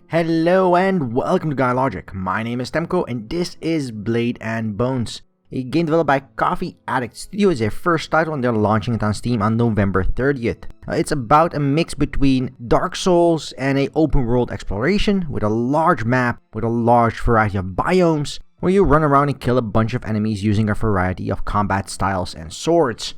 Hello and welcome to GuyLogic. My name is Temko and this is Blade and Bones. A game developed by Coffee Addict Studio is their first title and they're launching it on Steam on November 30th. It's about a mix between Dark Souls and an open world exploration with a large map with a large variety of biomes where you run around and kill a bunch of enemies using a variety of combat styles and swords.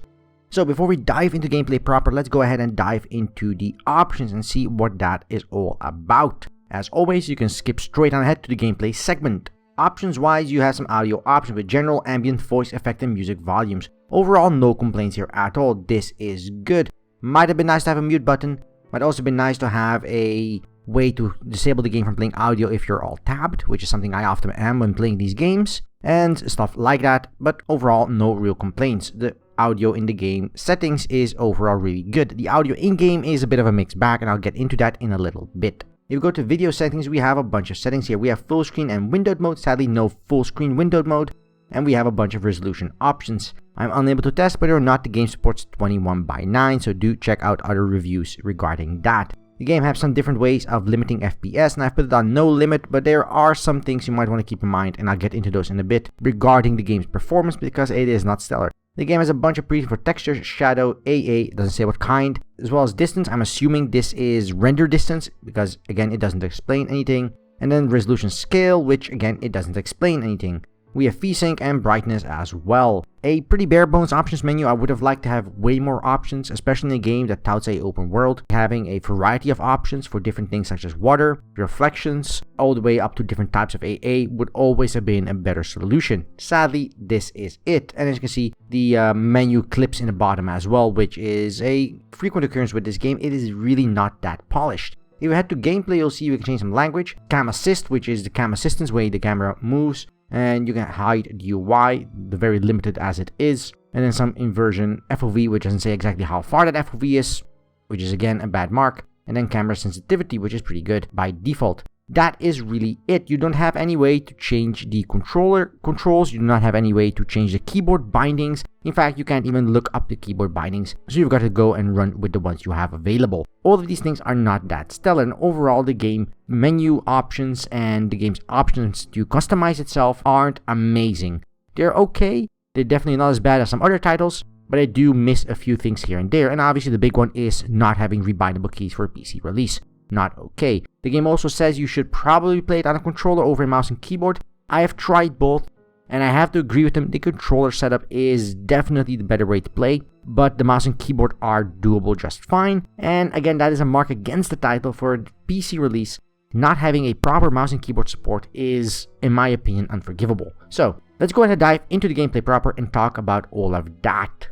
So before we dive into gameplay proper, let's go ahead and dive into the options and see what that is all about. As always, you can skip straight on ahead to the gameplay segment. Options wise, you have some audio options with general, ambient, voice effect and music volumes. Overall, no complaints here at all. This is good. Might have been nice to have a mute button. Might also be nice to have a way to disable the game from playing audio if you're all tabbed, which is something I often am when playing these games, and stuff like that. But overall, no real complaints. The audio in the game settings is overall really good. The audio in-game is a bit of a mixed bag, and I'll get into that in a little bit. If we go to video settings, we have a bunch of settings here. We have full screen and windowed mode. Sadly, no full screen windowed mode. And we have a bunch of resolution options. I'm unable to test whether or not the game supports 21:9, so do check out other reviews regarding that. The game has some different ways of limiting FPS, and I've put it on no limit, but there are some things you might want to keep in mind, and I'll get into those in a bit regarding the game's performance because it is not stellar. The game has a bunch of presets for texture, shadow, AA, doesn't say what kind, as well as distance. I'm assuming this is render distance because, again, it doesn't explain anything. And then resolution scale, which, again, it doesn't explain anything. We have VSync and brightness as well. A pretty bare bones options menu. I would have liked to have way more options, especially in a game that touts a open world. Having a variety of options for different things such as water, reflections, all the way up to different types of AA would always have been a better solution. Sadly, this is it. And as you can see, the menu clips in the bottom as well, which is a frequent occurrence with this game. It is really not that polished. If we head to gameplay, you'll see we can change some language. Cam assist, which is the cam assistance way the camera moves. And you can hide the UI, the very limited as it is. And then some inversion FOV, which doesn't say exactly how far that FOV is, which is again a bad mark. And then camera sensitivity, which is pretty good by default. That is really it. You don't have any way to change the controller controls. You do not have any way to change the keyboard bindings. In fact, you can't even look up the keyboard bindings. So you've got to go and run with the ones you have available. All of these things are not that stellar. And overall, the game menu options and the game's options to customize itself aren't amazing. They're okay. They're definitely not as bad as some other titles. But I do miss a few things here and there. And obviously, the big one is not having rebindable keys for a PC release. Not okay. The game also says you should probably play it on a controller over a mouse and keyboard. I have tried both, and I have to agree with them. The controller setup is definitely the better way to play, but the mouse and keyboard are doable just fine. And again, that is a mark against the title for a PC release. Not having a proper mouse and keyboard support is, in my opinion, unforgivable. So, let's go ahead and dive into the gameplay proper and talk about all of that.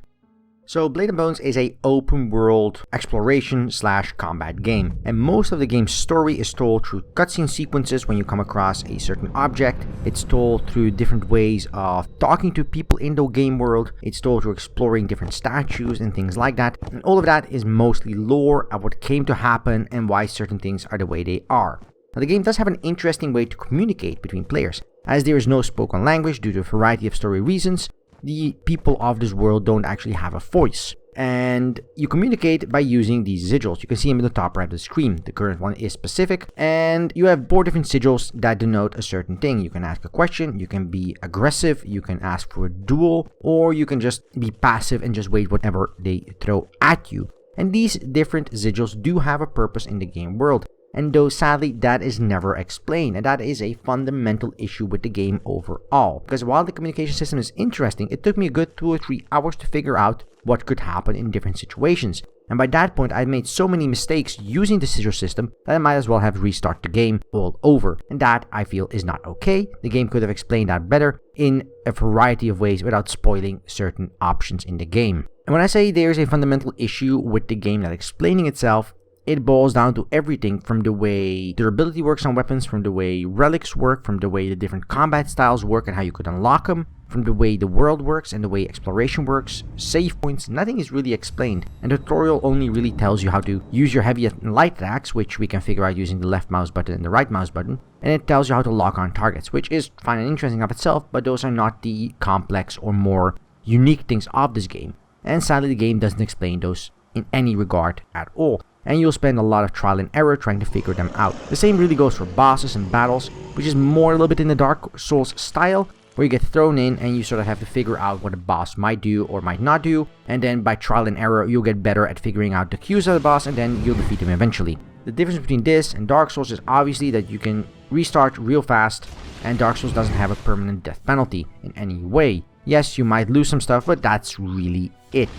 So Blade and Bones is a open world exploration / combat game, and most of the game's story is told through cutscene sequences when you come across a certain object. It's told through different ways of talking to people in the game world. It's told through exploring different statues and things like that, and all of that is mostly lore of what came to happen and why certain things are the way they are. Now the game does have an interesting way to communicate between players, as there is no spoken language due to a variety of story reasons. The people of this world don't actually have a voice, and you communicate by using these sigils. You can see them in the top right of the screen. The current one is specific, and you have 4 different sigils that denote a certain thing. You can ask a question, you can be aggressive, you can ask for a duel, or you can just be passive and just wait whatever they throw at you. And these different sigils do have a purpose in the game world. And though sadly that is never explained, and that is a fundamental issue with the game overall. Because while the communication system is interesting, it took me a good 2 or 3 hours to figure out what could happen in different situations. And by that point, I made so many mistakes using the sigil system that I might as well have restarted the game all over. And that, I feel, is not okay. The game could have explained that better in a variety of ways without spoiling certain options in the game. And when I say there's a fundamental issue with the game not explaining itself, it boils down to everything from the way durability works on weapons, from the way relics work, from the way the different combat styles work and how you could unlock them, from the way the world works and the way exploration works, save points. Nothing is really explained, and the tutorial only really tells you how to use your heavy and light attacks, which we can figure out using the left mouse button and the right mouse button, and it tells you how to lock on targets, which is fine and interesting of itself, but those are not the complex or more unique things of this game, and sadly the game doesn't explain those in any regard at all. and you'll spend a lot of trial and error trying to figure them out. The same really goes for bosses and battles, which is more a little bit in the Dark Souls style, where you get thrown in and you sort of have to figure out what a boss might do or might not do, and then by trial and error you'll get better at figuring out the cues of the boss, and then you'll defeat him eventually. The difference between this and Dark Souls is obviously that you can restart real fast, and Dark Souls doesn't have a permanent death penalty in any way. Yes, you might lose some stuff, but that's really it.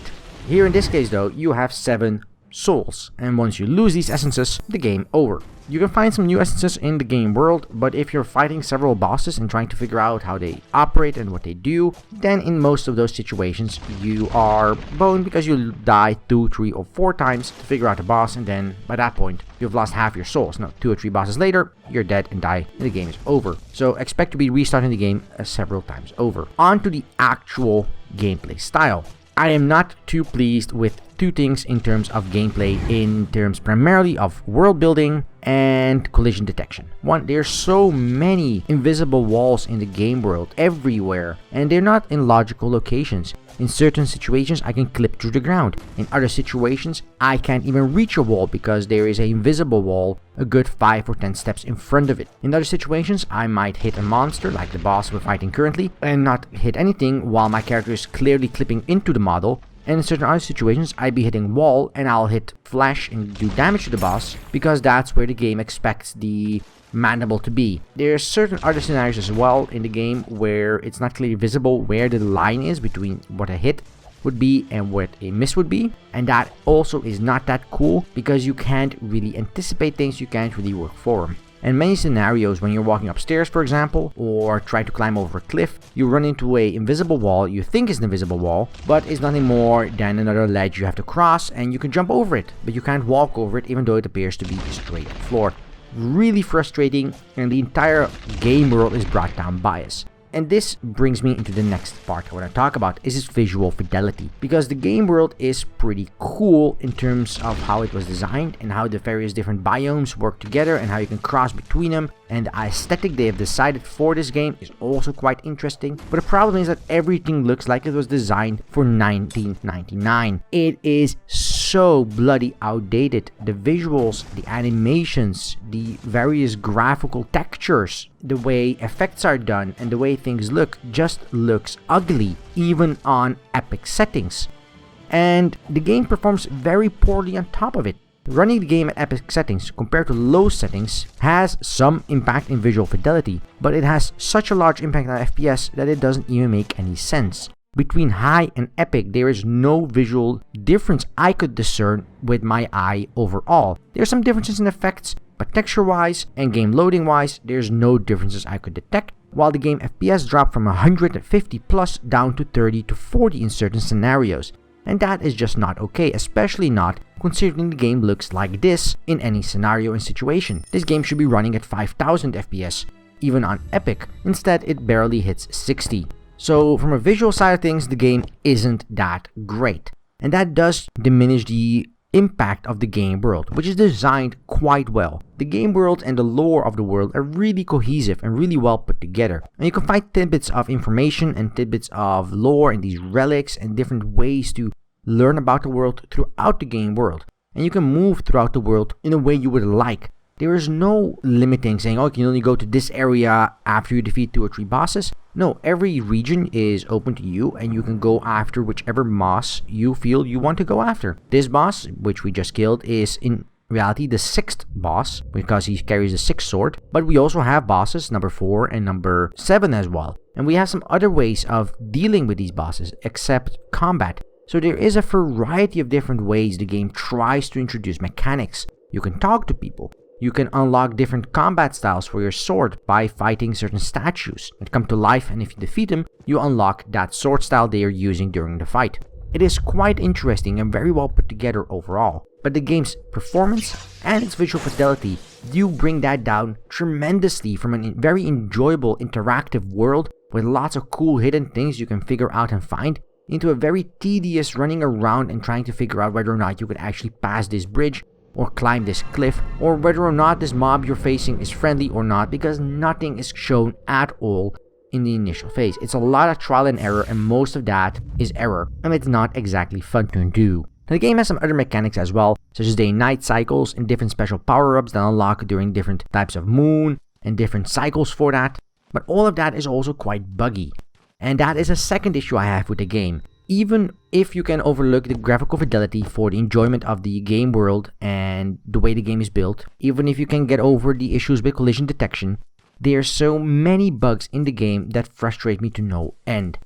Here in this case though, you have 7 souls, and once you lose these essences, the game over. You can find some new essences in the game world, but if you're fighting several bosses and trying to figure out how they operate and what they do, then in most of those situations you are boned because you die 2, 3 or 4 times to figure out the boss, and then by that point you've lost half your souls. Now 2 or 3 bosses later, you're dead and die and the game is over. So expect to be restarting the game several times over. On to the actual gameplay style. I am not too pleased with 2 things in terms of gameplay, in terms primarily of world building and collision detection. One, there's so many invisible walls in the game world everywhere, and they're not in logical locations. In certain situations, I can clip through the ground. In other situations, I can't even reach a wall because there is an invisible wall a good 5 or 10 steps in front of it. In other situations, I might hit a monster like the boss we're fighting currently and not hit anything while my character is clearly clipping into the model. And in certain other situations, I'd be hitting wall and I'll hit flash and do damage to the boss because that's where the game expects the mandible to be. There's certain other scenarios as well in the game where it's not clearly visible where the line is between what a hit would be and what a miss would be, and that also is not that cool because you can't really anticipate things, you can't really work for them. In many scenarios, when you're walking upstairs for example, or trying to climb over a cliff, you run into an invisible wall you think is an invisible wall, but it's nothing more than another ledge you have to cross, and you can jump over it, but you can't walk over it even though it appears to be a straight floor. Really frustrating, and the entire game world is brought down by us. And this brings me into the next part I want to talk about, is its visual fidelity. Because the game world is pretty cool in terms of how it was designed and how the various different biomes work together and how you can cross between them. And the aesthetic they have decided for this game is also quite interesting. But the problem is that everything looks like it was designed for 1999. It is so bloody outdated. The visuals, the animations, the various graphical textures, the way effects are done, and the way things look just looks ugly, even on epic settings. And the game performs very poorly on top of it. Running the game at epic settings compared to low settings has some impact in visual fidelity, but it has such a large impact on FPS that it doesn't even make any sense. Between high and epic, there is no visual difference I could discern with my eye overall. There are some differences in effects, but texture-wise and game loading-wise, there's no differences I could detect, while the game FPS dropped from 150 plus down to 30 to 40 in certain scenarios. And that is just not okay, especially not considering the game looks like this in any scenario and situation. This game should be running at 5000 FPS, even on epic. Instead, it barely hits 60. So from a visual side of things, the game isn't that great. And that does diminish the impact of the game world, which is designed quite well. The game world and the lore of the world are really cohesive and really well put together. And you can find tidbits of information and tidbits of lore and these relics and different ways to learn about the world throughout the game world. And you can move throughout the world in a way you would like. There is no limiting saying, oh, you can only go to this area after you defeat 2 or 3 bosses. No, every region is open to you and you can go after whichever boss you feel you want to go after. This boss, which we just killed, is in reality the 6th boss because he carries the 6th sword. But we also have bosses number 4 and number 7 as well. And we have some other ways of dealing with these bosses except combat. So there is a variety of different ways the game tries to introduce mechanics. You can talk to people. You can unlock different combat styles for your sword by fighting certain statues that come to life, and if you defeat them, you unlock that sword style they are using during the fight. It is quite interesting and very well put together overall, but the game's performance and its visual fidelity do bring that down tremendously from a very enjoyable interactive world with lots of cool hidden things you can figure out and find into a very tedious running around and trying to figure out whether or not you could actually pass this bridge or climb this cliff, or whether or not this mob you're facing is friendly or not, because nothing is shown at all in the initial phase. It's a lot of trial and error, and most of that is error, and it's not exactly fun to do. Now, the game has some other mechanics as well, such as day and night cycles and different special power-ups that unlock during different types of moon and different cycles for that. But all of that is also quite buggy. And that is a second issue I have with the game. Even if you can overlook the graphical fidelity for the enjoyment of the game world and the way the game is built, even if you can get over the issues with collision detection, there are so many bugs in the game that frustrate me to no end.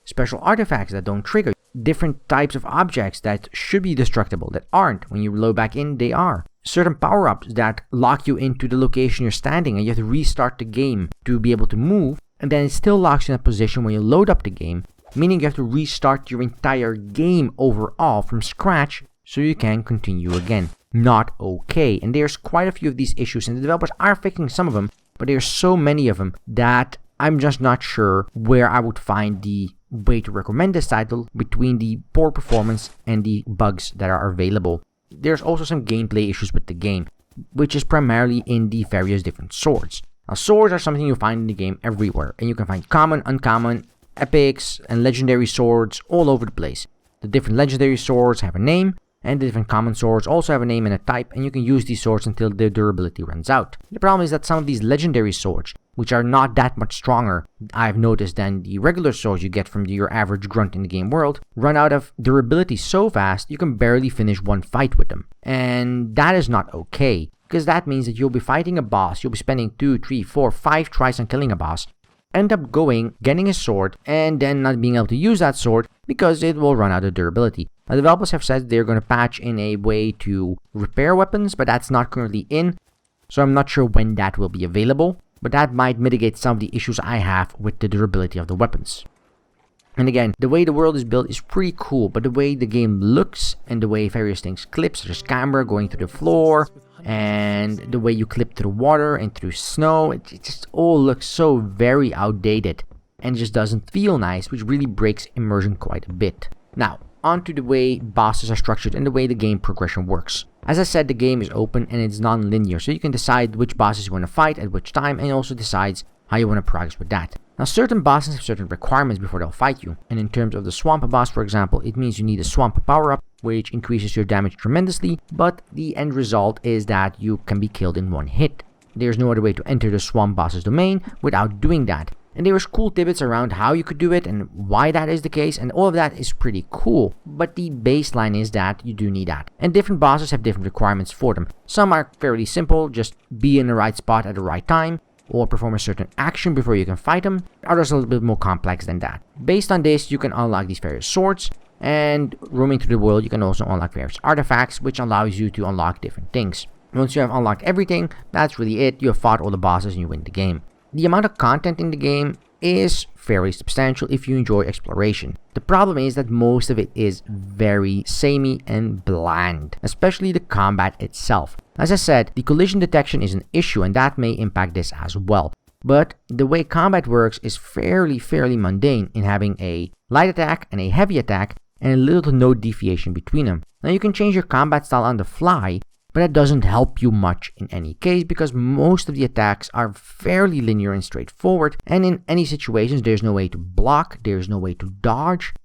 Special artifacts that don't trigger, different types of objects that should be destructible that aren't. When you load back in, they are. Certain power-ups that lock you into the location you're standing and you have to restart the game to be able to move, and then it still locks you in a position when you load up the game, meaning you have to restart your entire game overall from scratch so you can continue again. Not okay. And there's quite a few of these issues, and the developers are fixing some of them, but there's so many of them that I'm just not sure where I would find the way to recommend this title between the poor performance and the bugs that are available. There's also some gameplay issues with the game, which is primarily in the various different swords. Now, swords are something you find in the game everywhere, and you can find common, uncommon, epics, and legendary swords all over the place. The different legendary swords have a name, and the different common swords also have a name and a type, and you can use these swords until their durability runs out. The problem is that some of these legendary swords, which are not that much stronger, I've noticed, than the regular swords you get from your average grunt in the game world, run out of durability so fast you can barely finish one fight with them. And that is not okay, because that means that you'll be fighting a boss, you'll be spending 2, 3, 4, 5 tries on killing a boss, end up getting a sword, and then not being able to use that sword because it will run out of durability. Now, developers have said they're going to patch in a way to repair weapons, but that's not currently in, so I'm not sure when that will be available, but that might mitigate some of the issues I have with the durability of the weapons. And again, the way the world is built is pretty cool, but the way the game looks and the way various things clip, such as camera going through the floor, and the way you clip through water and through snow, it just all looks so very outdated and just doesn't feel nice, which really breaks immersion quite a bit. Now, on to the way bosses are structured and the way the game progression works. As I said, the game is open and it's non-linear, so you can decide which bosses you want to fight at which time, and it also decides how you want to progress with that. Now, certain bosses have certain requirements before they'll fight you, and in terms of the swamp boss, for example, it means you need a swamp power-up, which increases your damage tremendously, but the end result is that you can be killed in one hit. There's no other way to enter the swamp boss's domain without doing that. And there is cool tidbits around how you could do it and why that is the case, and all of that is pretty cool, but the baseline is that you do need that. And different bosses have different requirements for them. Some are fairly simple, just be in the right spot at the right time, or perform a certain action before you can fight them. Others are a little bit more complex than that. Based on this, you can unlock these various swords, and roaming through the world, you can also unlock various artifacts, which allows you to unlock different things. Once you have unlocked everything, that's really it. You have fought all the bosses and you win the game. The amount of content in the game is fairly substantial if you enjoy exploration. The problem is that most of it is very samey and bland, especially the combat itself. As I said, the collision detection is an issue, and that may impact this as well. But the way combat works is fairly mundane in having a light attack and a heavy attack and little to no deviation between them. Now, you can change your combat style on the fly, but that doesn't help you much in any case because most of the attacks are fairly linear and straightforward, and in any situations there's no way to block, there's no way to dodge.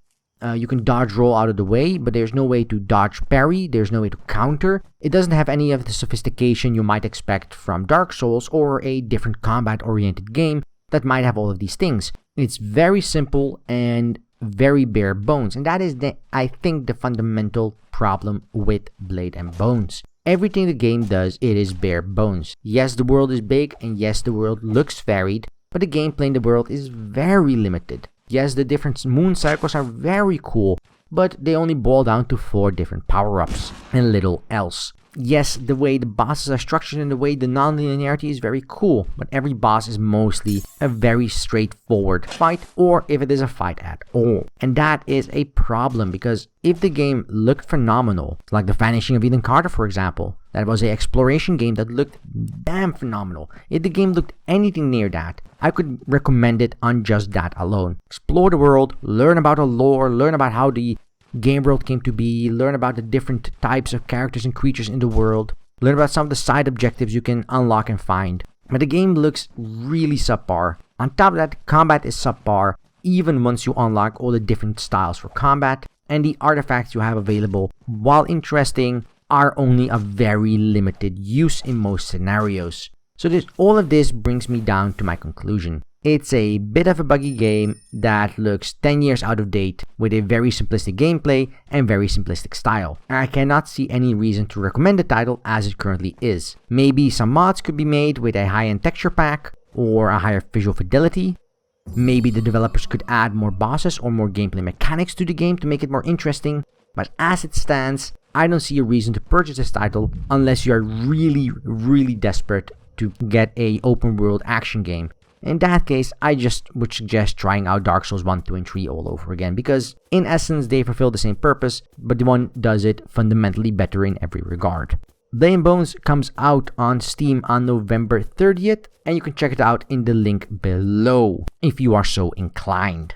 You can dodge roll out of the way, but there's no way to dodge parry, there's no way to counter. It doesn't have any of the sophistication you might expect from Dark Souls or a different combat-oriented game that might have all of these things. It's very simple and very bare bones, and that is, I think, the fundamental problem with Blade and Bones. Everything the game does, it is bare bones. Yes, the world is big, and yes, the world looks varied, but the gameplay in the world is very limited. Yes, the different moon cycles are very cool, but they only boil down to 4 different power-ups and little else. Yes, the way the bosses are structured and the way the non-linearity is very cool, but every boss is mostly a very straightforward fight, or if it is a fight at all. And that is a problem, because if the game looked phenomenal, like The Vanishing of Ethan Carter, for example, that was an exploration game that looked damn phenomenal. If the game looked anything near that, I could recommend it on just that alone. Explore the world, learn about the lore, learn about how the game world came to be, learn about the different types of characters and creatures in the world, learn about some of the side objectives you can unlock and find. But the game looks really subpar. On top of that, combat is subpar, even once you unlock all the different styles for combat. and the artifacts you have available, while interesting, are only of very limited use in most scenarios. So all of this brings me down to my conclusion. It's a bit of a buggy game that looks 10 years out of date with a very simplistic gameplay and very simplistic style. I cannot see any reason to recommend the title as it currently is. Maybe some mods could be made with a high-end texture pack or a higher visual fidelity. Maybe the developers could add more bosses or more gameplay mechanics to the game to make it more interesting. But as it stands, I don't see a reason to purchase this title unless you are really desperate to get a open world action game. In that case, I just would suggest trying out Dark Souls 1, 2, and 3 all over again, because in essence they fulfill the same purpose, but the one does it fundamentally better in every regard. Blade and Bones comes out on Steam on November 30th, and you can check it out in the link below if you are so inclined.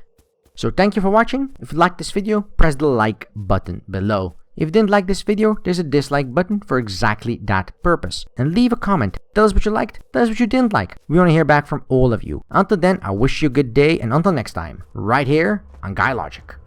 So thank you for watching. If you liked this video, press the like button below. If you didn't like this video, there's a dislike button for exactly that purpose. And leave a comment. Tell us what you liked, tell us what you didn't like. We want to hear back from all of you. Until then, I wish you a good day, and until next time, right here on GuyLogic.